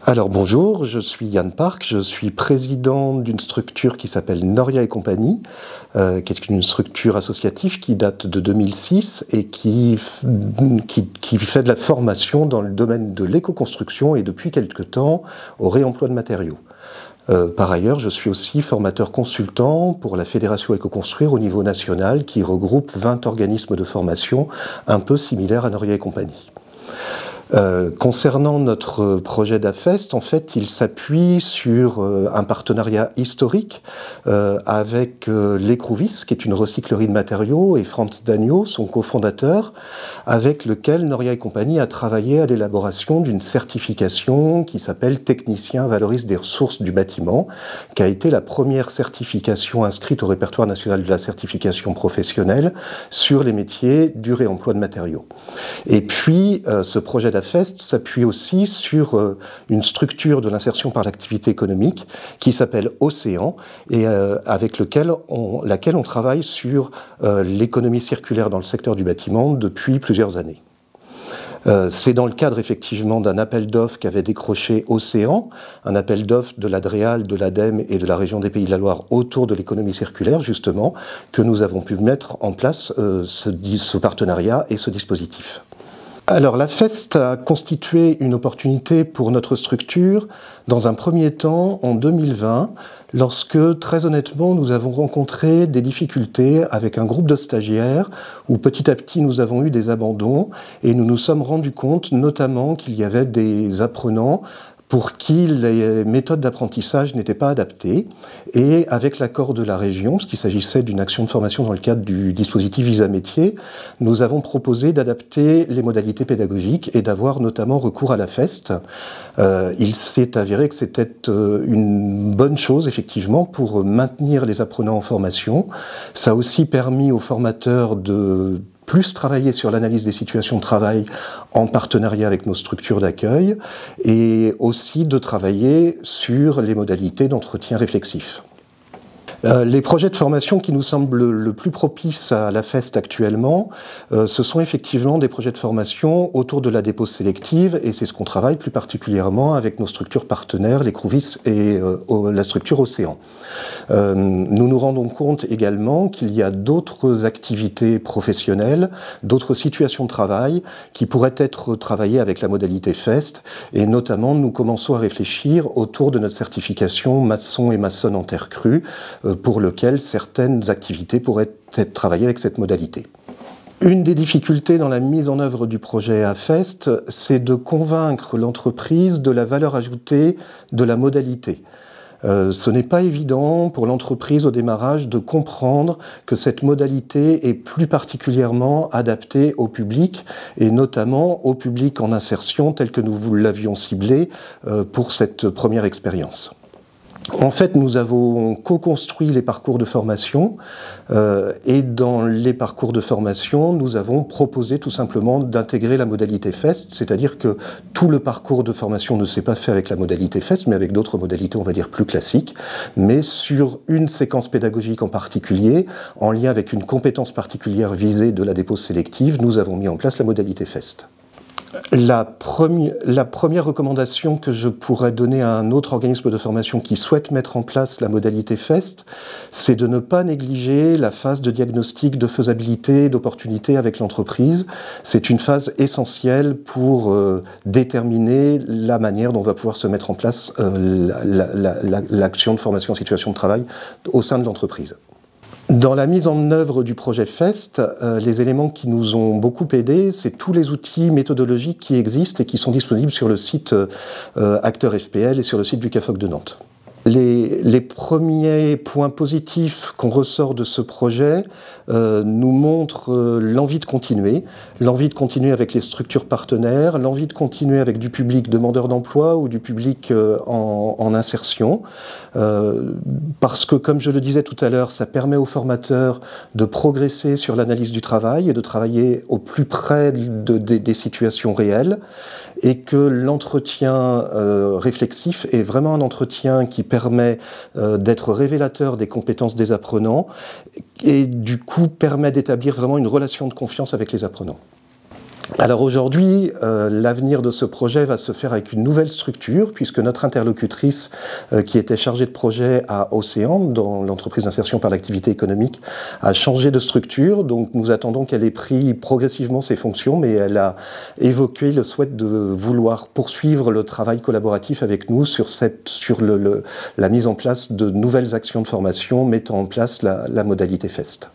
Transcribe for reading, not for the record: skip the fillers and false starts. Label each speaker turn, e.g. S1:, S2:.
S1: Alors bonjour, je suis Yann Park, je suis président d'une structure qui s'appelle Noria et compagnie, qui est une structure associative qui date de 2006 et qui fait de la formation dans le domaine de l'éco-construction et depuis quelque temps au réemploi de matériaux. Par ailleurs, je suis aussi formateur consultant pour la Fédération Éco-Construire au niveau national qui regroupe 20 organismes de formation un peu similaires à Noria et compagnie. Concernant notre projet d'AFEST, en fait, il s'appuie sur un partenariat historique avec l'Ecrouvis, qui est une recyclerie de matériaux, et Franz Dagneau, son cofondateur, avec lequel Noria et compagnie a travaillé à l'élaboration d'une certification qui s'appelle Technicien valorise des ressources du bâtiment, qui a été la première certification inscrite au répertoire national de la certification professionnelle sur les métiers du réemploi de matériaux. Et puis, ce projet d'AFEST s'appuie aussi sur une structure de l'insertion par l'activité économique qui s'appelle Océan et avec laquelle on travaille sur l'économie circulaire dans le secteur du bâtiment depuis plusieurs années. C'est dans le cadre effectivement d'un appel d'offres qu'avait décroché Océan, un appel d'offres de l'Adréal, de l'ADEME et de la région des Pays de la Loire autour de l'économie circulaire justement, que nous avons pu mettre en place ce partenariat et ce dispositif. Alors l'AFEST a constitué une opportunité pour notre structure dans un premier temps en 2020 lorsque très honnêtement nous avons rencontré des difficultés avec un groupe de stagiaires où petit à petit nous avons eu des abandons et nous nous sommes rendus compte notamment qu'il y avait des apprenants pour qui les méthodes d'apprentissage n'étaient pas adaptées. Et avec l'accord de la région, parce qu'il s'agissait d'une action de formation dans le cadre du dispositif Visa Métier, nous avons proposé d'adapter les modalités pédagogiques et d'avoir notamment recours à l'AFEST. Il s'est avéré que c'était une bonne chose, effectivement, pour maintenir les apprenants en formation. Ça a aussi permis aux formateurs de plus travailler sur l'analyse des situations de travail en partenariat avec nos structures d'accueil et aussi de travailler sur les modalités d'entretien réflexif. Les projets de formation qui nous semblent le plus propices à l'AFEST actuellement, ce sont effectivement des projets de formation autour de la dépose sélective et c'est ce qu'on travaille plus particulièrement avec nos structures partenaires, l'Ecrouvis et la structure Océan. Nous nous rendons compte également qu'il y a d'autres activités professionnelles, d'autres situations de travail qui pourraient être travaillées avec la modalité FEST et notamment nous commençons à réfléchir autour de notre certification maçon et maçonne en terre crue pour lequel certaines activités pourraient être travaillées avec cette modalité. Une des difficultés dans la mise en œuvre du projet AFEST, c'est de convaincre l'entreprise de la valeur ajoutée de la modalité. Ce n'est pas évident pour l'entreprise au démarrage de comprendre que cette modalité est plus particulièrement adaptée au public et notamment au public en insertion tel que nous l'avions ciblé pour cette première expérience. En fait, nous avons co-construit les parcours de formation et dans les parcours de formation, nous avons proposé tout simplement d'intégrer la modalité FEST, c'est-à-dire que tout le parcours de formation ne s'est pas fait avec la modalité FEST, mais avec d'autres modalités, on va dire, plus classiques, mais sur une séquence pédagogique en particulier, en lien avec une compétence particulière visée de la dépose sélective, nous avons mis en place la modalité FEST. La première recommandation que je pourrais donner à un autre organisme de formation qui souhaite mettre en place la modalité FEST, c'est de ne pas négliger la phase de diagnostic de faisabilité et d'opportunité avec l'entreprise. C'est une phase essentielle pour déterminer la manière dont va pouvoir se mettre en place l'action de formation en situation de travail au sein de l'entreprise. Dans la mise en œuvre du projet FEST, les éléments qui nous ont beaucoup aidés, c'est tous les outils méthodologiques qui existent et qui sont disponibles sur le site Acteur FPL et sur le site du CAFOC de Nantes. Les premiers points positifs qu'on ressort de ce projet nous montrent l'envie de continuer avec les structures partenaires, l'envie de continuer avec du public demandeur d'emploi ou du public en insertion, parce que, comme je le disais tout à l'heure, ça permet aux formateurs de progresser sur l'analyse du travail et de travailler au plus près des situations réelles, et que l'entretien réflexif est vraiment un entretien qui permet d'être révélateur des compétences des apprenants et du coup permet d'établir vraiment une relation de confiance avec les apprenants. Alors aujourd'hui, l'avenir de ce projet va se faire avec une nouvelle structure, puisque notre interlocutrice qui était chargée de projet à Océan, dans l'entreprise d'insertion par l'activité économique, a changé de structure. Donc nous attendons qu'elle ait pris progressivement ses fonctions, mais elle a évoqué le souhait de vouloir poursuivre le travail collaboratif avec nous sur la mise en place de nouvelles actions de formation mettant en place la modalité FEST.